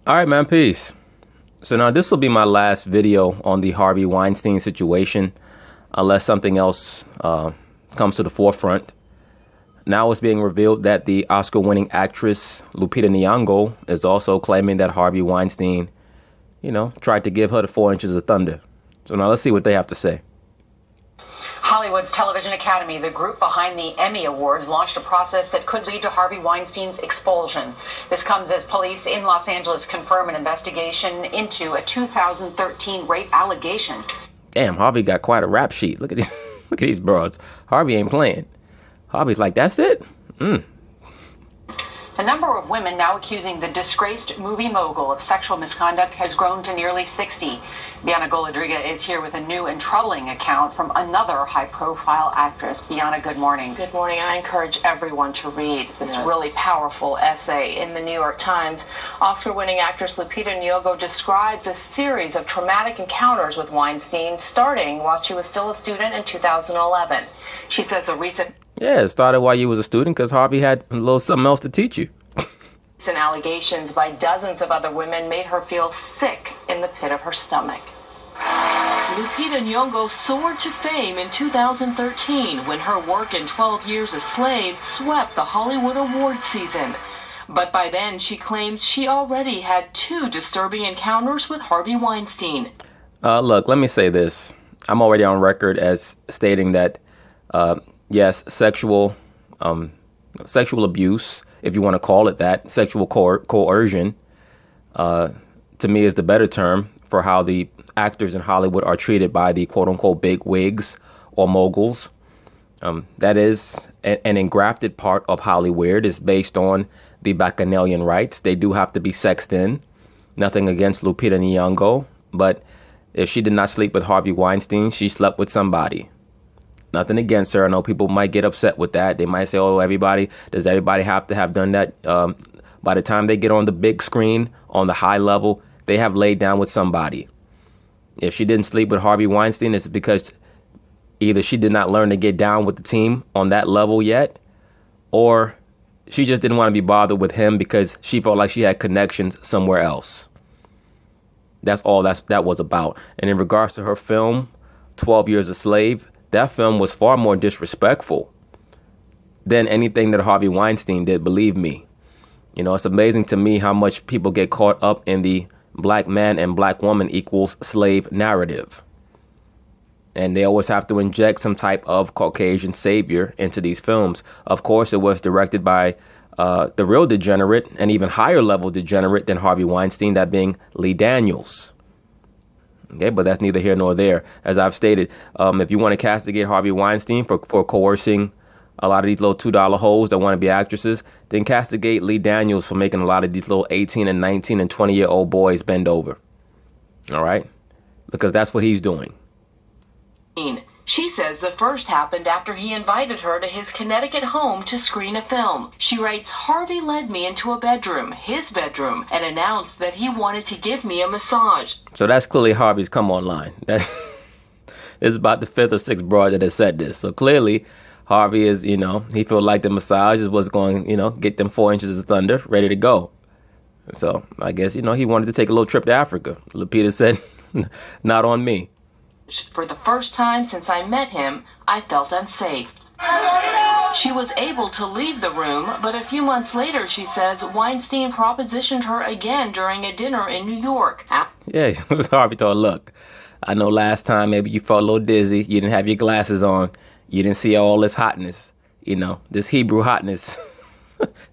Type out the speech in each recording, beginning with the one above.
All right, man, peace. So now this will be my last video on the Harvey Weinstein situation, unless something else comes to the forefront. Now it's being revealed that the Oscar-winning actress Lupita Nyong'o is also claiming that Harvey Weinstein, tried to give her the 4 inches of thunder. So now let's see what they have to say. Hollywood's Television Academy, the group behind the Emmy Awards, launched a process that could lead to Harvey Weinstein's expulsion. This comes as police in Los Angeles confirm an investigation into a 2013 rape allegation. Damn, Harvey got quite a rap sheet. Look at these, look at these broads. Harvey ain't playing. Harvey's like, that's it? The number of women now accusing the disgraced movie mogul of sexual misconduct has grown to nearly 60. Bianna Golodriga is here with a new and troubling account from another high-profile actress. Bianna, good morning. Good morning. I encourage everyone to read this really powerful essay in the New York Times. Oscar-winning actress Lupita Nyong'o describes a series of traumatic encounters with Weinstein, starting while she was still a student in 2011. She says the recent... Yeah, it started while you was a student because Harvey had a little something else to teach you. And allegations by dozens of other women made her feel sick in the pit of her stomach. Lupita Nyong'o soared to fame in 2013 when her work in 12 Years a Slave swept the Hollywood award season. But by then, she claims she already had 2 disturbing encounters with Harvey Weinstein. Look, let me say this. I'm already on record as stating that, yes, sexual abuse, if you want to call it that, sexual coercion, to me is the better term for how the actors in Hollywood are treated by the quote-unquote big wigs or moguls. That is an engrafted part of Hollywood. Is based on the Bacchanalian rights. They do have to be sexed in. Nothing against Lupita Nyong'o, but if she did not sleep with Harvey Weinstein, she slept with somebody. Nothing against her. I know people might get upset with that. They might say, oh, does everybody have to have done that? By the time they get on the big screen, on the high level, they have laid down with somebody. If she didn't sleep with Harvey Weinstein, it's because either she did not learn to get down with the team on that level yet, or she just didn't want to be bothered with him because she felt like she had connections somewhere else. That's all that was about. And in regards to her film, 12 Years a Slave, that film was far more disrespectful than anything that Harvey Weinstein did, believe me. It's amazing to me how much people get caught up in the black man and black woman equals slave narrative. And they always have to inject some type of Caucasian savior into these films. Of course, it was directed by the real degenerate and even higher level degenerate than Harvey Weinstein, that being Lee Daniels. Okay, but that's neither here nor there. As I've stated, if you want to castigate Harvey Weinstein for coercing a lot of these little $2 hoes that want to be actresses, then castigate Lee Daniels for making a lot of these little 18 and 19 and 20-year-old boys bend over. All right? Because that's what he's doing. She says the first happened after he invited her to his Connecticut home to screen a film. She writes, Harvey led me into a bedroom, his bedroom, and announced that he wanted to give me a massage. So that's clearly Harvey's come on line. This is about the 5th or 6th broad that has said this. So clearly Harvey is, he felt like the massage is what's going, get them 4 inches of thunder ready to go. So I guess, he wanted to take a little trip to Africa. Lupita said, not on me. For the first time since I met him, I felt unsafe. She was able to leave the room, but a few months later, she says, Weinstein propositioned her again during a dinner in New York. Yeah, Harvey told her, look, I know last time maybe you felt a little dizzy, you didn't have your glasses on, you didn't see all this hotness, this Hebrew hotness,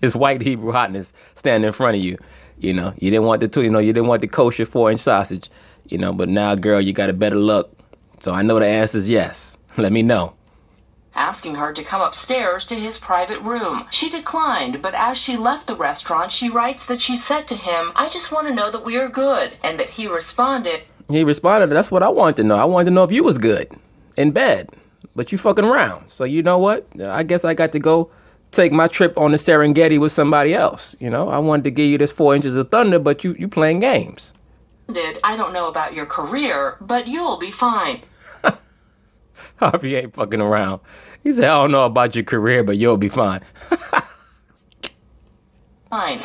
this white Hebrew hotness standing in front of you. You didn't want you didn't want the kosher 4-inch sausage, but now, girl, you got a better look. So I know the answer is yes. Let me know. Asking her to come upstairs to his private room. She declined, but as she left the restaurant, she writes that she said to him, I just want to know that we are good, and that he responded. That's what I wanted to know. I wanted to know if you was good in bed, but you fucking around. So you know what? I guess I got to go take my trip on the Serengeti with somebody else. I wanted to give you this 4 inches of thunder, but you playing games. I don't know about your career, but you'll be fine. Harvey ain't fucking around. He said, I don't know about your career, but you'll be fine. Fine.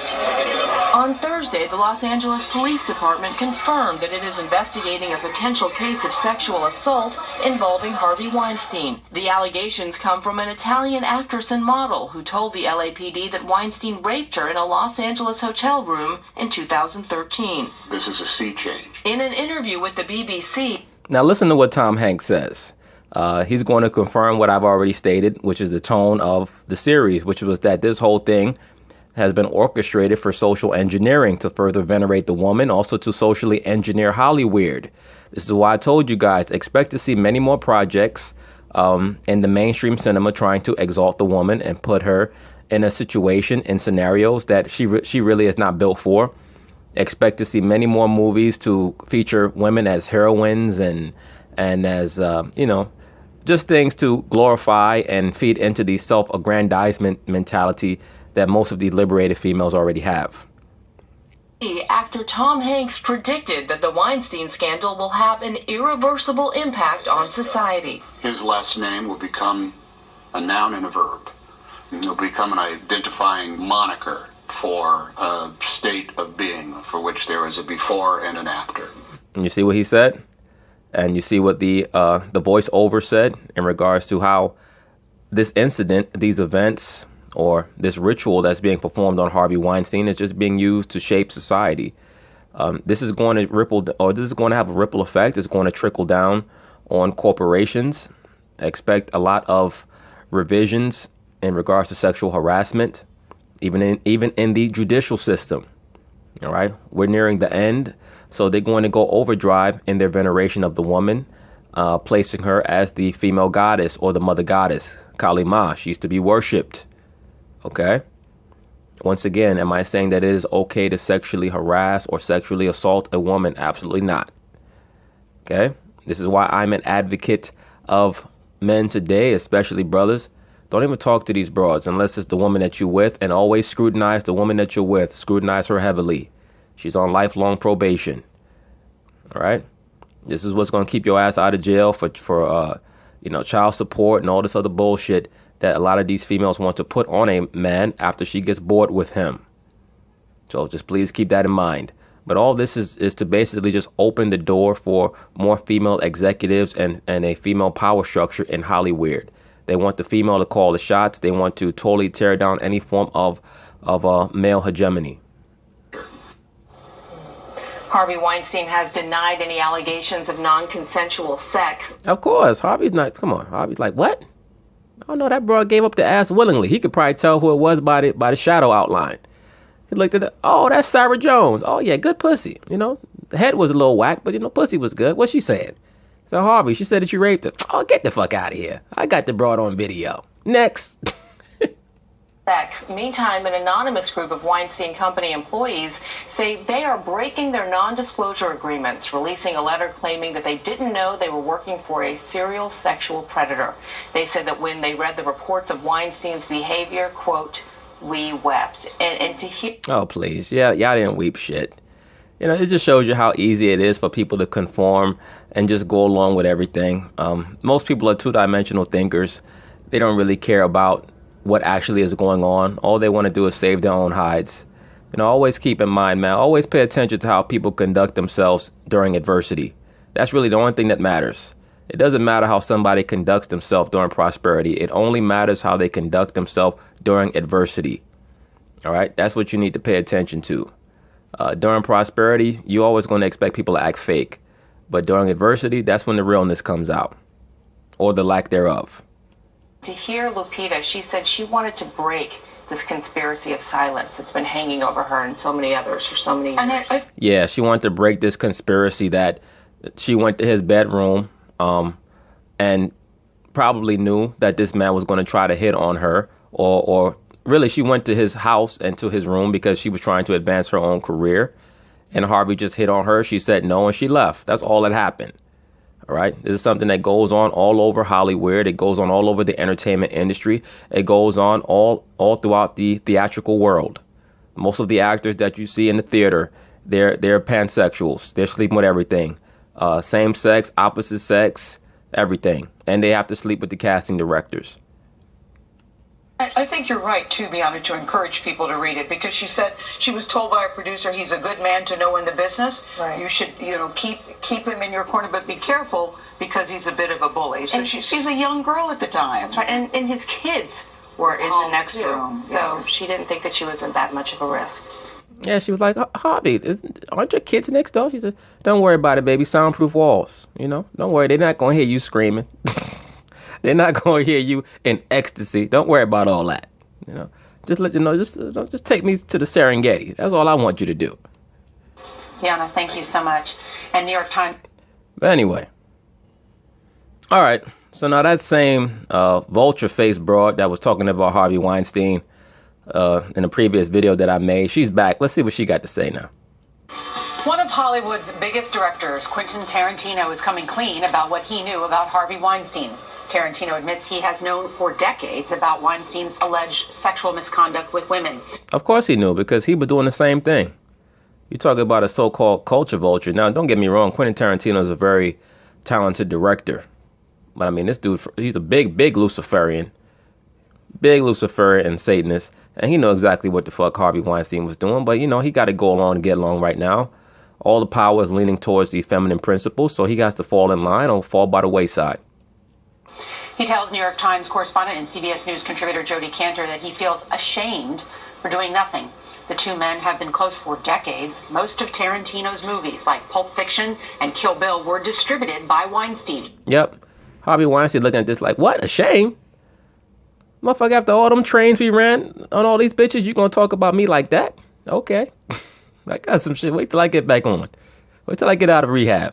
On Thursday, the Los Angeles Police Department confirmed that it is investigating a potential case of sexual assault involving Harvey Weinstein. The allegations come from an Italian actress and model who told the LAPD that Weinstein raped her in a Los Angeles hotel room in 2013. This is a sea change. In an interview with the BBC... Now listen to what Tom Hanks says. He's going to confirm what I've already stated, which is the tone of the series, which was that this whole thing has been orchestrated for social engineering to further venerate the woman, also to socially engineer Hollywood. This is why I told you guys, expect to see many more projects in the mainstream cinema trying to exalt the woman and put her in a situation, in scenarios that she really is not built for. Expect to see many more movies to feature women as heroines and as, just things to glorify and feed into the self-aggrandizement mentality that most of the liberated females already have. Actor Tom Hanks predicted that the Weinstein scandal will have an irreversible impact on society. His last name will become a noun and a verb. It will become an identifying moniker for a state of being for which there is a before and an after. And you see what he said? And you see what the voiceover said in regards to how this incident, these events, or this ritual that's being performed on Harvey Weinstein is just being used to shape society. This is going to have a ripple effect. It's going to trickle down on corporations. Expect a lot of revisions in regards to sexual harassment, even in the judicial system. All right, we're nearing the end, so they're going to go overdrive in their veneration of the woman, placing her as the female goddess or the mother goddess, Kali Ma. She's to be worshipped. Okay. Once again, am I saying that it is okay to sexually harass or sexually assault a woman? Absolutely not. Okay. This is why I'm an advocate of men today, especially brothers. Don't even talk to these broads unless it's the woman that you're with, and always scrutinize the woman that you're with. Scrutinize her heavily. She's on lifelong probation. All right. This is what's going to keep your ass out of jail for child support and all this other bullshit that a lot of these females want to put on a man after she gets bored with him. So just please keep that in mind. But all this is to basically just open the door for more female executives and a female power structure in Hollywood. They want the female to call the shots. They want to totally tear down any form of male hegemony. Harvey Weinstein has denied any allegations of non-consensual sex. Of course, Harvey's not. Come on, Harvey's like, what? Oh no, that bro gave up the ass willingly. He could probably tell who it was by the shadow outline. He looked at that's Sarah Jones. Oh yeah, good pussy. The head was a little whack, but pussy was good. What's she saying? So Harvey, she said that you raped her. Oh, get the fuck out of here. I got the broad on video. Next. Meantime, an anonymous group of Weinstein Company employees say they are breaking their non-disclosure agreements, releasing a letter claiming that they didn't know they were working for a serial sexual predator. They said that when they read the reports of Weinstein's behavior, quote, we wept. And to hear... Oh, please. Yeah, y'all didn't weep shit. It just shows you how easy it is for people to conform and just go along with everything. Most people are two-dimensional thinkers. They don't really care about what actually is going on. All they want to do is save their own hides. Always keep in mind, man, always pay attention to how people conduct themselves during adversity. That's really the only thing that matters. It doesn't matter how somebody conducts themselves during prosperity. It only matters how they conduct themselves during adversity. All right. That's what you need to pay attention to. During prosperity, you're always going to expect people to act fake. But during adversity, that's when the realness comes out, or the lack thereof. To hear Lupita, she said she wanted to break this conspiracy of silence that's been hanging over her and so many others for so many years. Yeah, she wanted to break this conspiracy that she went to his bedroom and probably knew that this man was going to try to hit on her, or really she went to his house and to his room because she was trying to advance her own career, and Harvey just hit on her. She said no and she left. That's all that happened. All right. This is something that goes on all over Hollywood. It goes on all over the entertainment industry. It goes on all throughout the theatrical world. Most of the actors that you see in the theater, they're pansexuals. They're sleeping with everything. Same sex, opposite sex, everything. And they have to sleep with the casting directors. I think you're right, too, Bianca, to encourage people to read it, because she said she was told by a producer he's a good man to know in the business. Right. You should, keep him in your corner, but be careful because he's a bit of a bully. So she's a young girl at the time. That's right. And his kids were in the next room, so she didn't think that she was in that much of a risk. Yeah, she was like, Harvey, aren't your kids next door? She said, don't worry about it, baby. Soundproof walls. Don't worry. They're not going to hear you screaming. They're not going to hear you in ecstasy. Don't worry about all that. Just let you know, just take me to the Serengeti. That's all I want you to do. Yana, thank you so much. And New York Times. But anyway. All right. So now that same vulture-faced broad that was talking about Harvey Weinstein in a previous video that I made, she's back. Let's see what she got to say now. One of Hollywood's biggest directors, Quentin Tarantino, is coming clean about what he knew about Harvey Weinstein. Tarantino admits he has known for decades about Weinstein's alleged sexual misconduct with women. Of course he knew, because he was doing the same thing. You talk about a so-called culture vulture. Now, don't get me wrong. Quentin Tarantino is a very talented director. But, I mean, this dude, he's a big Luciferian. Big Luciferian Satanist. And he knows exactly what the fuck Harvey Weinstein was doing. But, he got to go along and get along right now. All the power is leaning towards the feminine principles, so he has to fall in line or fall by the wayside. He tells New York Times correspondent and CBS News contributor Jodi Kantor that he feels ashamed for doing nothing. The two men have been close for decades. Most of Tarantino's movies, like Pulp Fiction and Kill Bill, were distributed by Weinstein. Yep. Harvey Weinstein looking at this like, what? A shame? Motherfucker, after all them trains we ran on all these bitches, you gonna talk about me like that? Okay. I got some shit. Wait till I get back on. Wait till I get out of rehab.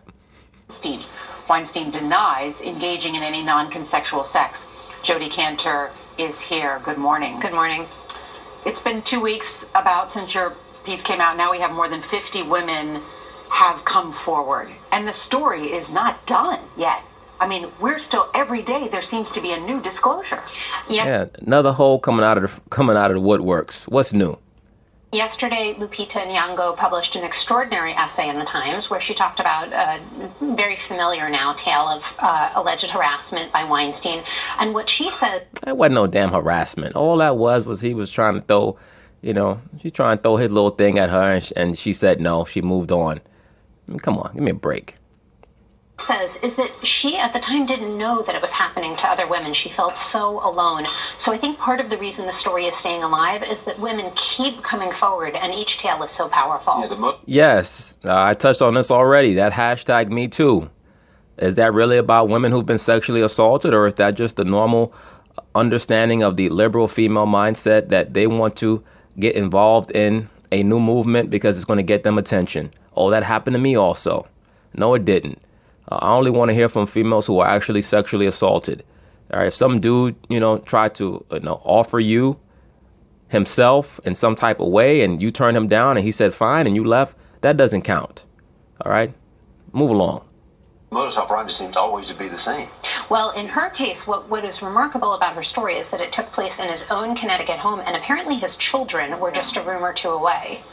Weinstein denies engaging in any non-consensual sex. Jodi Kantor is here. Good morning. Good morning. It's been 2 weeks since your piece came out. Now we have more than 50 women have come forward. And the story is not done yet. I mean, we're still, every day there seems to be a new disclosure. Yeah, another hole coming out of the woodworks. What's new? Yesterday, Lupita Nyong'o published an extraordinary essay in the Times where she talked about a very familiar now tale of alleged harassment by Weinstein. And what she said... That wasn't no damn harassment. All that was he was trying to throw, she's trying to throw his little thing at her, and she said no. She moved on. I mean, come on, give me a break. Says is that she at the time didn't know that it was happening to other women. She felt so alone. So I think part of the reason the story is staying alive is that women keep coming forward, and each tale is so powerful. Yes, I touched on this already. That hashtag Me Too. Is that really about women who've been sexually assaulted, or is that just the normal understanding of the liberal female mindset that they want to get involved in a new movement because it's going to get them attention? Oh, that happened to me also. No, it didn't. I only want to hear from females who are actually sexually assaulted. All right, if some dude, tried to offer you himself in some type of way and you turned him down and he said fine and you left, that doesn't count. All right, move along. Modus operandi seems always to be the same. Well, in her case, what is remarkable about her story is that it took place in his own Connecticut home, and apparently his children were just a room or two away.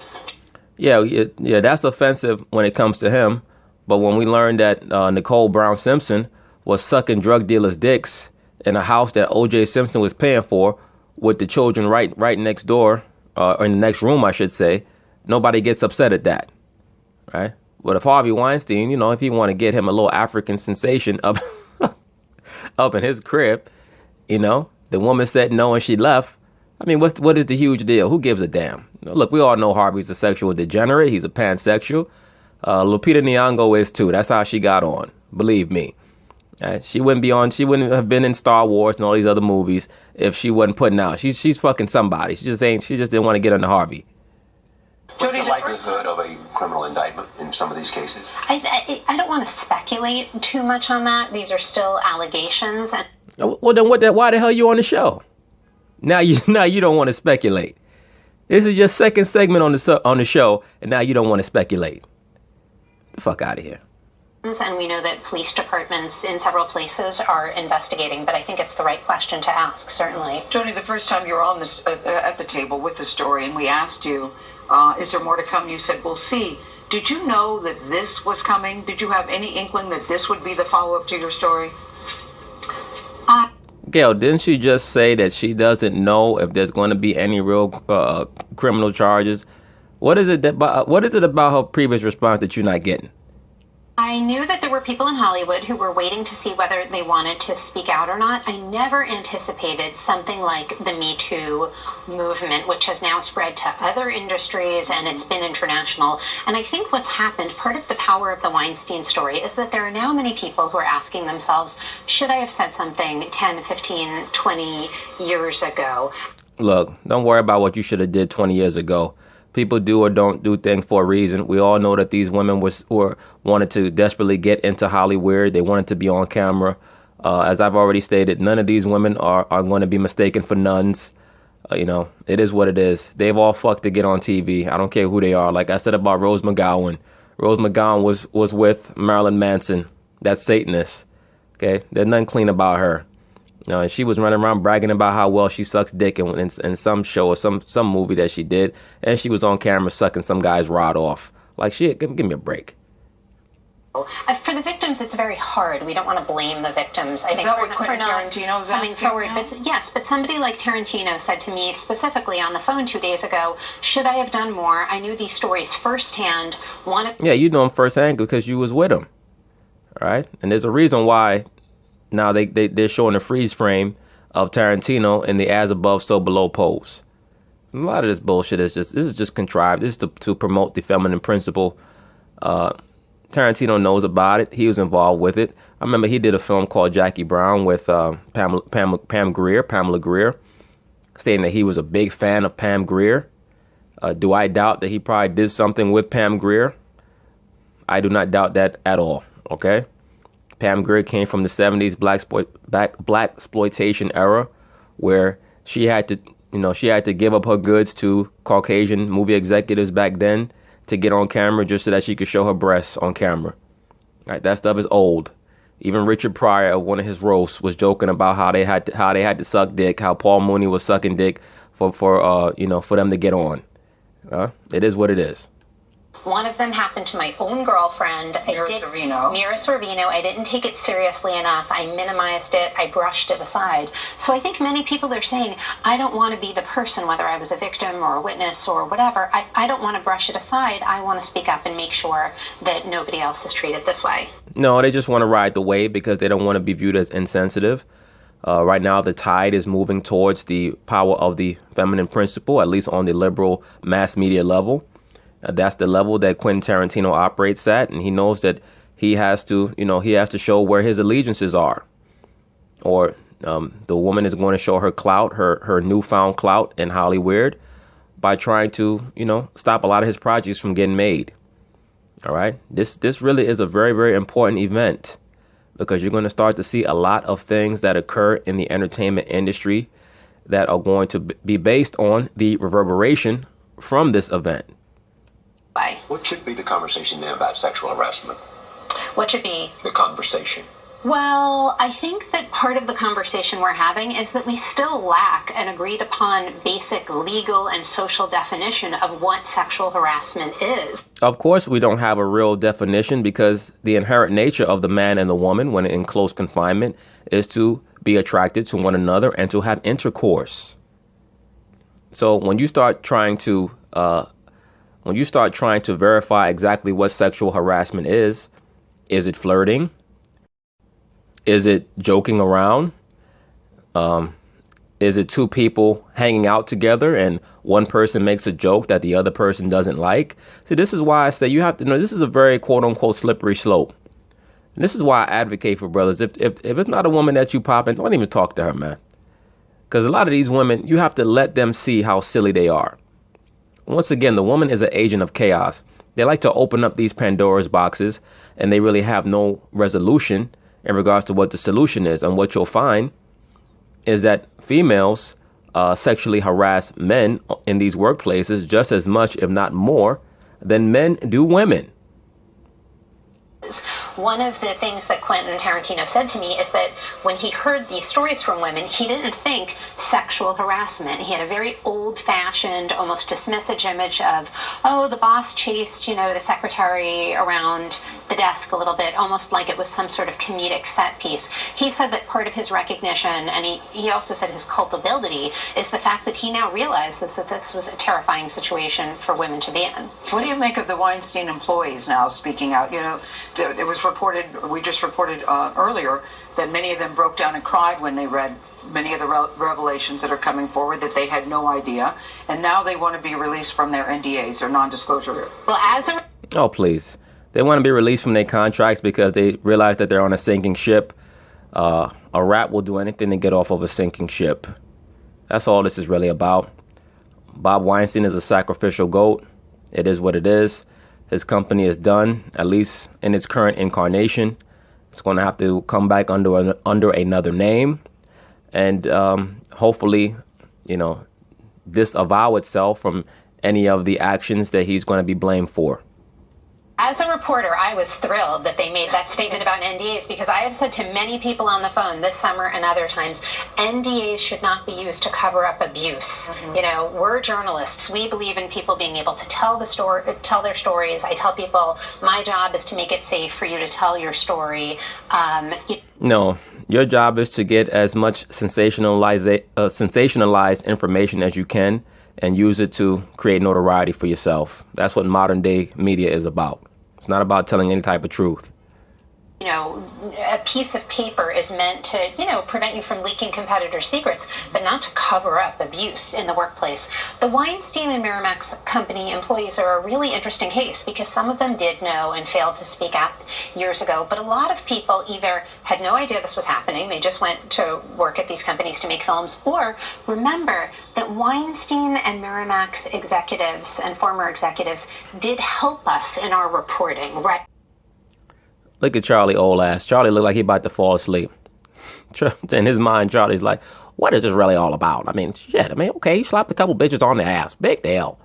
Yeah, that's offensive when it comes to him. But when we learned that Nicole Brown Simpson was sucking drug dealers' dicks in a house that O.J. Simpson was paying for with the children right next door, or in the next room, I should say, nobody gets upset at that, right? But if Harvey Weinstein, if he want to get him a little African sensation up in his crib, the woman said no and she left. I mean, what is the huge deal? Who gives a damn? Look, we all know Harvey's a sexual degenerate. He's a pansexual. Lupita Nyong'o is too. That's how she got on. Believe me. She wouldn't have been in Star Wars and all these other movies if she wasn't putting out. She's fucking somebody. She just didn't want to get under Harvey. What's the likelihood of a criminal indictment in some of these cases? I don't want to speculate too much on that. These are still allegations. Well, then why the hell are you on the show? Now you don't want to speculate. This is your second segment on the show, and now you don't want to speculate. The fuck out of here. And we know that police departments in several places are investigating, but I think it's the right question to ask, certainly. Jodi, the first time you were on this at the table with the story, and we asked you, is there more to come? You said, we'll see. Did you know that this was coming? Did you have any inkling that this would be the follow-up to your story? Gail, didn't she just say that she doesn't know if there's going to be any real criminal charges? What is it about her previous response that you're not getting? I knew that there were people in Hollywood who were waiting to see whether they wanted to speak out or not. I never anticipated something like the Me Too movement, which has now spread to other industries and it's been international. And I think what's happened, part of the power of the Weinstein story, is that there are now many people who are asking themselves, should I have said something 10, 15, 20 years ago? Look, don't worry about what you should have did 20 years ago. People do or don't do things for a reason. We all know that these women wanted to desperately get into Hollywood. They wanted to be on camera. As I've already stated, none of these women are going to be mistaken for nuns. It is what it is. They've all fucked to get on TV. I don't care who they are. Like I said about Rose McGowan. Rose McGowan was with Marilyn Manson. That's Satanist. Okay? There's nothing clean about her. No, she was running around bragging about how well she sucks dick in some show or some movie that she did, and she was on camera sucking some guy's rod off. Like, shit, give me a break. For the victims, it's very hard. We don't want to blame the victims. I think for not coming forward. But somebody like Tarantino said to me specifically on the phone 2 days ago, should I have done more? I knew these stories firsthand. Yeah, you know them firsthand because you was with them. All right? And there's a reason why. Now they're showing a freeze frame of Tarantino in the as above, so below pose. A lot of this bullshit is just contrived. This is to promote the feminine principle. Tarantino knows about it. He was involved with it. I remember he did a film called Jackie Brown with Pamela Grier, stating that he was a big fan of Pam Grier. Do I doubt that he probably did something with Pam Grier? I do not doubt that at all. Okay. Pam Grier came from the 70s black exploitation era, where she had to give up her goods to Caucasian movie executives back then to get on camera just so that she could show her breasts on camera. Right, that stuff is old. Even Richard Pryor at one of his roasts was joking about how they had to suck dick, how Paul Mooney was sucking dick for them to get on. It is what it is. One of them happened to my own girlfriend. Mira Sorvino. I didn't take it seriously enough. I minimized it. I brushed it aside. So I think many people are saying, I don't want to be the person, whether I was a victim or a witness or whatever. I don't want to brush it aside. I want to speak up and make sure that nobody else is treated this way. No, they just want to ride the wave because they don't want to be viewed as insensitive. Right now, the tide is moving towards the power of the feminine principle, at least on the liberal mass media level. That's the level that Quentin Tarantino operates at, and he knows that he has to show where his allegiances are. Or the woman is going to show her clout, her newfound clout in Hollywood by trying to, stop a lot of his projects from getting made. All right. This really is a very, very important event because you're going to start to see a lot of things that occur in the entertainment industry that are going to be based on the reverberation from this event. What should be the conversation now about sexual harassment? What should be? The conversation. Well, I think that part of the conversation we're having is that we still lack an agreed upon basic legal and social definition of what sexual harassment is. Of course, we don't have a real definition because the inherent nature of the man and the woman when in close confinement is to be attracted to one another and to have intercourse. So when you start trying to verify exactly what sexual harassment is it flirting? Is it joking around? Is it two people hanging out together and one person makes a joke that the other person doesn't like? See, this is why I say you have to know this is a very quote unquote slippery slope. And this is why I advocate for brothers. If it's not a woman that you pop in, don't even talk to her, man. Because a lot of these women, you have to let them see how silly they are. Once again, the woman is an agent of chaos. They like to open up these Pandora's boxes and they really have no resolution in regards to what the solution is. And what you'll find is that females sexually harass men in these workplaces just as much, if not more, than men do women. one of the things that Quentin Tarantino said to me is that when he heard these stories from women, he didn't think sexual harassment. He had a very old-fashioned, almost dismissive image of, oh, the boss chased, the secretary around the desk a little bit, almost like it was some sort of comedic set piece. He said that part of his recognition, and he also said his culpability, is the fact that he now realizes that this was a terrifying situation for women to be in. What do you make of the Weinstein employees now speaking out? It was reported, we just reported earlier, that many of them broke down and cried when they read many of the revelations that are coming forward, that they had no idea, and now they want to be released from their NDAs, or non-disclosure. Well, Oh, please. They want to be released from their contracts because they realize that they're on a sinking ship. A rat will do anything to get off of a sinking ship. That's all this is really about. Bob Weinstein is a sacrificial goat. It is what it is. His company is done, at least in its current incarnation. It's going to have to come back under another name. And hopefully, disavow itself from any of the actions that he's going to be blamed for. As a reporter, I was thrilled that they made that statement about NDAs, because I have said to many people on the phone this summer and other times, NDAs should not be used to cover up abuse. Mm-hmm. We're journalists. We believe in people being able to tell their stories. I tell people my job is to make it safe for you to tell your story. No, your job is to get as much sensationalized information as you can and use it to create notoriety for yourself. That's what modern day media is about. It's not about telling any type of truth. A piece of paper is meant to, prevent you from leaking competitor secrets, but not to cover up abuse in the workplace. The Weinstein and Miramax company employees are a really interesting case because some of them did know and failed to speak up years ago, but a lot of people either had no idea this was happening, they just went to work at these companies to make films, or remember that Weinstein and Miramax executives and former executives did help us in our reporting, right? Look at Charlie, old ass. Charlie looked like he about to fall asleep. In his mind, Charlie's like, what is this really all about? Okay, he slapped a couple bitches on the ass. Big deal.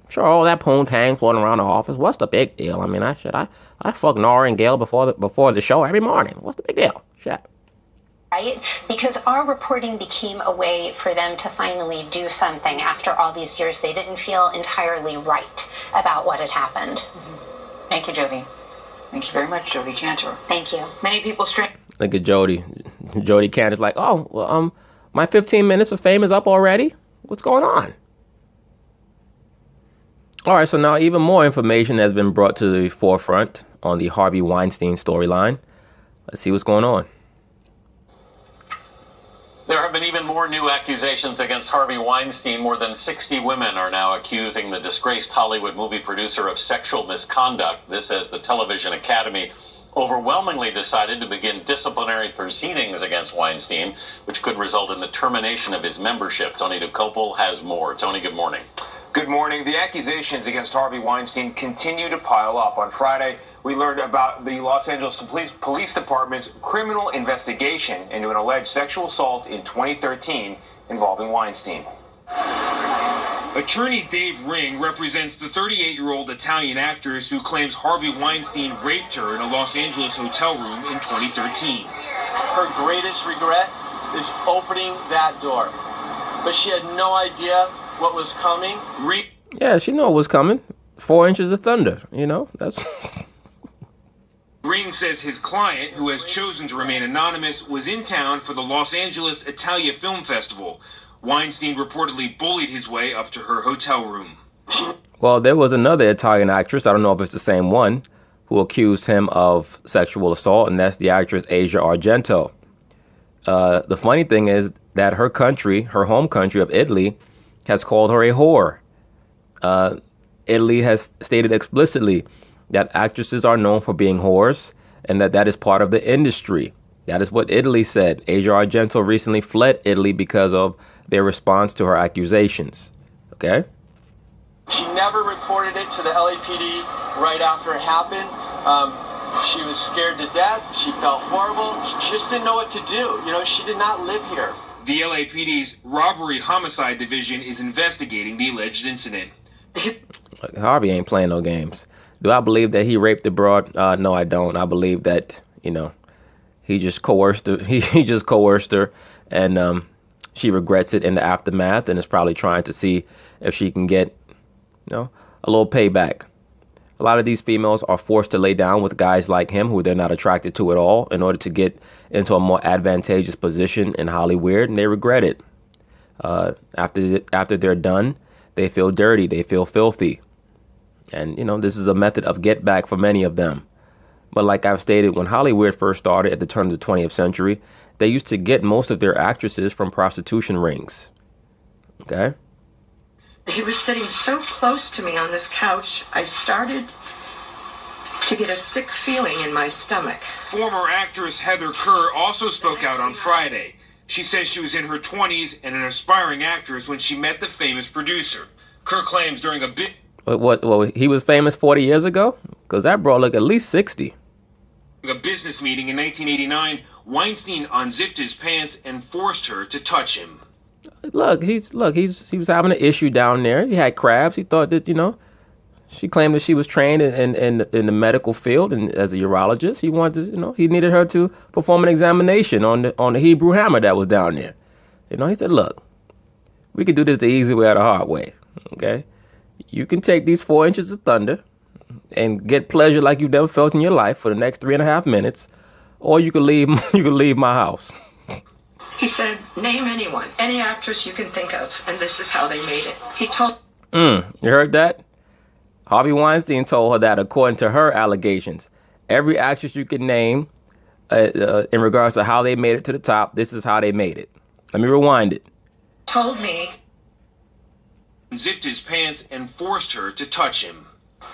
Sure, all that poontang floating around the office. What's the big deal? I fuck Nora and Gail before the show every morning. What's the big deal? Shit. Right? Because our reporting became a way for them to finally do something after all these years. They didn't feel entirely right about what had happened. Mm-hmm. Thank you, Jody. Thank you very much, Jody Cantor. Thank you. Many people strain. Look at Jody. Jody Cantor's like, oh, well, my 15 minutes of fame is up already? What's going on? All right, so now even more information has been brought to the forefront on the Harvey Weinstein storyline. Let's see what's going on. There have been even more new accusations against Harvey Weinstein. More than 60 women are now accusing the disgraced Hollywood movie producer of sexual misconduct. This as the Television Academy overwhelmingly decided to begin disciplinary proceedings against Weinstein, which could result in the termination of his membership. Tony DeCopel has more. Tony, good morning. Good morning. The accusations against Harvey Weinstein continue to pile up. On Friday, we learned about the Los Angeles Police Department's criminal investigation into an alleged sexual assault in 2013 involving Weinstein. Attorney Dave Ring represents the 38-year-old Italian actress who claims Harvey Weinstein raped her in a Los Angeles hotel room in 2013. Her greatest regret is opening that door, but she had no idea what was coming. Yeah, she knew what was coming. 4 inches of thunder, that's... Ring says his client, who has chosen to remain anonymous, was in town for the Los Angeles Italia Film Festival. Weinstein reportedly bullied his way up to her hotel room. Well, there was another Italian actress, I don't know if it's the same one, who accused him of sexual assault, and that's the actress Asia Argento. The funny thing is that her country, her home country of Italy, has called her a whore. Italy has stated explicitly that actresses are known for being whores and that is part of the industry. That is what Italy said. Asia Argento recently fled Italy because of their response to her accusations. Okay? She never reported it to the LAPD right after it happened. She was scared to death. She felt horrible. She just didn't know what to do. She did not live here. The LAPD's Robbery Homicide Division is investigating the alleged incident. Look, Harvey ain't playing no games. Do I believe that he raped the broad? No, I don't. I believe that, he just coerced her. He just coerced her, and she regrets it in the aftermath, and is probably trying to see if she can get, a little payback. A lot of these females are forced to lay down with guys like him who they're not attracted to at all in order to get into a more advantageous position in Hollywood, and they regret it. After they're done, they feel dirty, they feel filthy. And, this is a method of get back for many of them. But like I've stated, when Hollywood first started at the turn of the 20th century, they used to get most of their actresses from prostitution rings. Okay? He was sitting so close to me on this couch, I started to get a sick feeling in my stomach. Former actress Heather Kerr also spoke out on Friday. She says she was in her 20s and an aspiring actress when she met the famous producer. Kerr claims during a bit... What, he was famous 40 years ago? Because that bro looked at least 60. A business meeting in 1989, Weinstein unzipped his pants and forced her to touch him. Look, he was having an issue down there. He had crabs. He thought that, she claimed that she was trained in the medical field and as a urologist. He wanted to, he needed her to perform an examination on the Hebrew hammer that was down there. He said, look, we could do this the easy way or the hard way. Okay? You can take these 4 inches of thunder and get pleasure like you've never felt in your life for the next 3.5 minutes, or you could leave my house. He said, name anyone, any actress you can think of, and this is how they made it. He told... You heard that? Harvey Weinstein told her that according to her allegations, every actress you could name in regards to how they made it to the top, this is how they made it. Let me rewind it. Told me... Zipped his pants and forced her to touch him.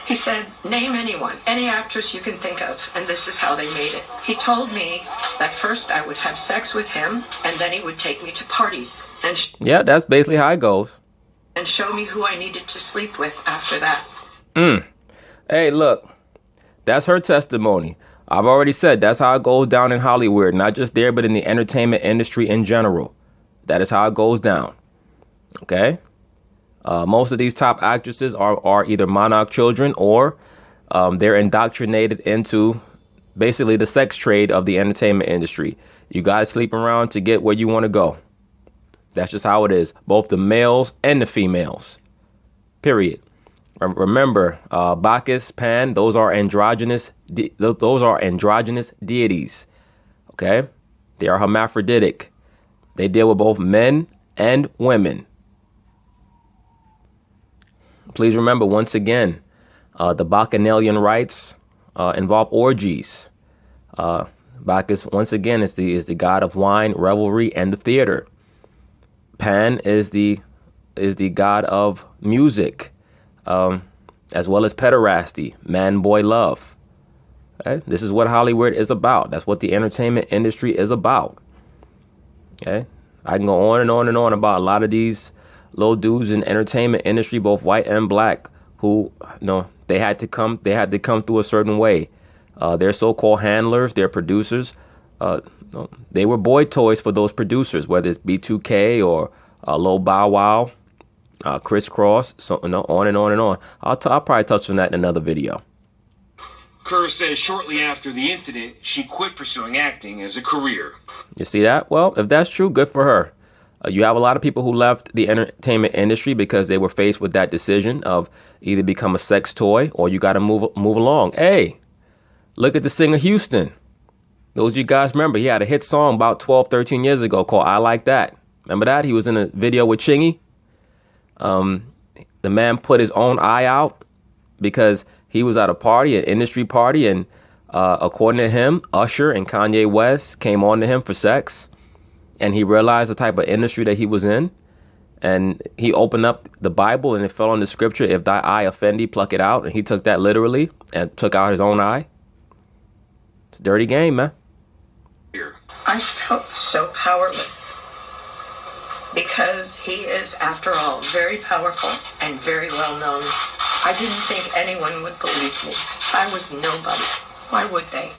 He said, name anyone, any actress you can think of, and this is how they made it. He told me that first I would have sex with him, and then he would take me to parties. And yeah, that's basically how it goes. And show me who I needed to sleep with after that. Hey, look, that's her testimony. I've already said that's how it goes down in Hollywood, not just there, but in the entertainment industry in general. That is how it goes down. Okay? Most of these top actresses are either monarch children or they're indoctrinated into basically the sex trade of the entertainment industry. You guys sleep around to get where you want to go. That's just how it is. Both the males and the females. Period. Remember, Bacchus, Pan, those are androgynous deities. Okay? They are hermaphroditic. They deal with both men and women. Please remember, once again, the Bacchanalian rites involve orgies. Bacchus, once again, is the god of wine, revelry, and the theater. Pan is the god of music, as well as pederasty, man-boy love. Okay? This is what Hollywood is about. That's what the entertainment industry is about. Okay? I can go on and on and on about a lot of these little dudes in the entertainment industry, both white and black, who, they had to come through a certain way. Their so-called handlers, their producers, they were boy toys for those producers, whether it's B2K or Lil Bow Wow, Criss Cross, so on and on and on. I'll probably touch on that in another video. Kerr says shortly after the incident, she quit pursuing acting as a career. You see that? Well, if that's true, good for her. You have a lot of people who left the entertainment industry because they were faced with that decision of either become a sex toy or you got to move along. Hey, look at the singer Houston. Those of you guys remember, he had a hit song about 12, 13 years ago called I Like That. Remember that? He was in a video with Chingy. The man put his own eye out because he was at a party, an industry party, and according to him, Usher and Kanye West came on to him for sex. And he realized the type of industry that he was in. And he opened up the Bible and it fell on the scripture, if thy eye offend thee, pluck it out. And he took that literally and took out his own eye. It's a dirty game, man. I felt so powerless because he is, after all, very powerful and very well known. I didn't think anyone would believe me. I was nobody. Why would they?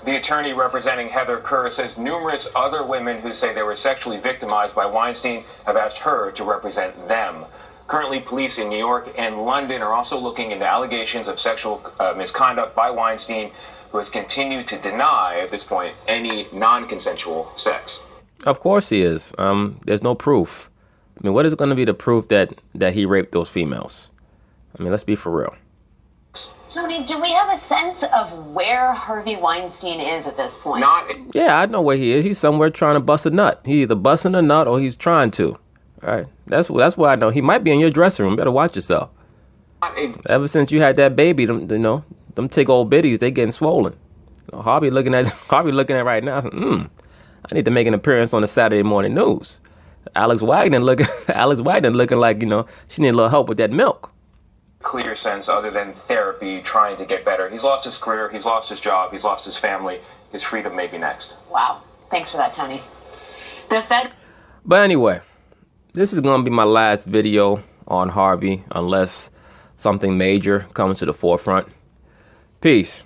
The attorney representing Heather Kerr says numerous other women who say they were sexually victimized by Weinstein have asked her to represent them. Currently, police in New York and London are also looking into allegations of sexual misconduct by Weinstein, who has continued to deny, at this point, any non-consensual sex. Of course he is. There's no proof. I mean, what is going to be the proof that he raped those females? I mean, let's be for real. Tony, do we have a sense of where Harvey Weinstein is at this point? Yeah, I know where he is. He's somewhere trying to bust a nut. He's either busting a nut or he's trying to. All right, that's why I know he might be in your dressing room. Better watch yourself. Ever since you had that baby, them take old biddies, they getting swollen. Harvey looking at right now. I need to make an appearance on the Saturday morning news. Alex Wagner looking like she need a little help with that milk. Clear sense other than therapy, trying to get better. He's lost his career, he's lost his job, he's lost his family. His freedom may be next. Wow. Thanks for that, Tony. The Fed... But anyway, this is going to be my last video on Harvey unless something major comes to the forefront. Peace.